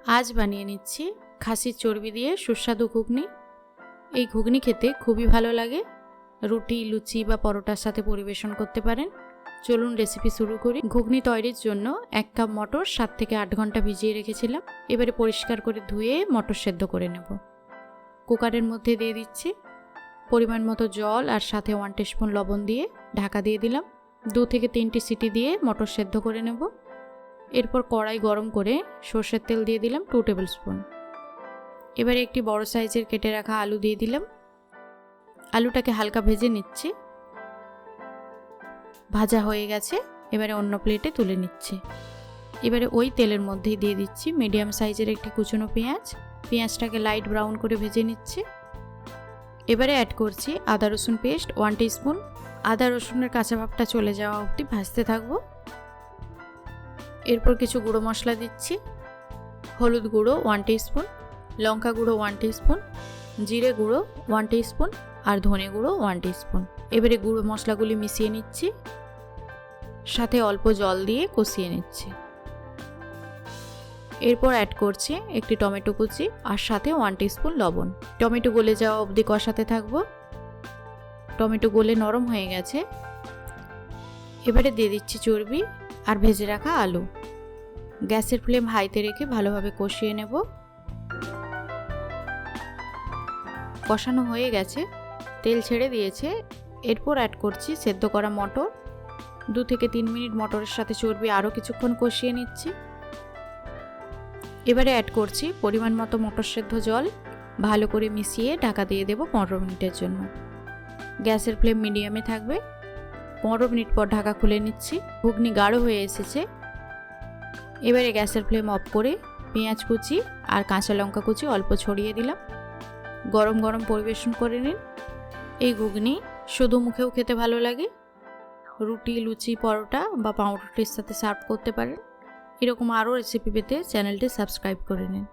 आज বানিয়ে নিচ্ছি খাসির চর্বি দিয়ে সুস্বাদু ঘুগনি। এই ঘুগনি খেতে খুবই ভালো লাগে, রুটি লুচি বা পরোটার সাথে পরিবেশন করতে পারেন। চলুন রেসিপি শুরু করি। ঘুগনি তৈরির জন্য 1 কাপ মটর 7 থেকে 8 ঘন্টা ভিজিয়ে রেখেছিলাম। এবারে পরিষ্কার করে ধুয়ে মটর সেদ্ধ করে নেব। কুকারের মধ্যে দিয়ে দিচ্ছি পরিমাণ মতো জল আর সাথে 1 টিস্পুন লবণ দিয়ে ঢাকা দিয়ে দিলাম। 2 থেকে 3টি সিটি দিয়ে মটর সেদ্ধ করে নেব। এরপর কড়াই গরম করে সরষের তেল দিয়ে দিলাম 2 টেবিল স্পুন। এবারে একটি বড় সাইজের কেটে রাখা আলু দিয়ে দিলাম। আলুটাকে হালকা ভেজে নিচ্ছি। ভাজা হয়ে গেছে, এবারে অন্য প্লেটে তুলে নিচ্ছি। এবারে ওই তেলের মধ্যেই দিয়ে দিচ্ছি মিডিয়াম সাইজের একটি কুচনো পেঁয়াজ। পেঁয়াজটাকে লাইট ব্রাউন করে ভেজে নিচ্ছি। এবারে অ্যাড করছি আদা রসুন পেস্ট 1 টিস্পুন। আদা রসুনের কাঁচা ভাবটা চলে যাওয়া অবধি ভাজতে থাকবো। এরপর কিছু গুঁড়ো মশলা দিচ্ছি। হলুদ গুঁড়ো 1 টিস্পুন, লঙ্কা গুঁড়ো 1 টিস্পুন, জিরে গুঁড়ো 1 টিস্পুন আর ধনে গুঁড়ো 1 টিস্পুন। এবারে গুঁড়ো মশলাগুলি মিশিয়ে নিচ্ছি, সাথে অল্প জল দিয়ে কষিয়ে নিচ্ছি। এরপর অ্যাড করছি একটি টমেটো কুচি আর সাথে 1 টিস্পুন লবণ। টমেটো গলে যাওয়া অবধি কষাতে থাকবো। টমেটো গলে নরম হয়ে গেছে, এবারে দিয়ে দিচ্ছি চর্বি আর ভেজে রাখা আলু। গ্যাসের ফ্লেম হাইতে রেখে ভালোভাবে কষিয়ে নেব। কষানো হয়ে গেছে, তেল ছেড়ে দিয়েছে। এরপর অ্যাড করছি সেদ্ধ করা মটর। 2 থেকে 3 মিনিট মটরের সাথে চর্বি আরও কিছুক্ষণ কষিয়ে নিচ্ছি। এবারে অ্যাড করছি পরিমাণ মতো মটর সেদ্ধ জল। ভালো করে মিশিয়ে ঢাকা দিয়ে দেব 15 মিনিটের জন্য। গ্যাসের ফ্লেম মিডিয়ামে থাকবে। 15 মিনিট পর ঢাকা খুলে নিচ্ছি। ঘুগনি গাঢ় হয়ে এসেছে। এবারে গ্যাসের ফ্লেম অফ করে পেঁয়াজ কুচি আর কাঁচা লঙ্কা কুচি অল্প ছড়িয়ে দিলাম। গরম গরম পরিবেশন করে নিন। এই ঘুগনি শুধু মুখেও খেতে ভালো লাগে, রুটি লুচি পরোটা বা পাউরুটির সাথে সার্ভ করতে পারেন। এরকম আরও রেসিপি পেতে চ্যানেলটি সাবস্ক্রাইব করে নিন।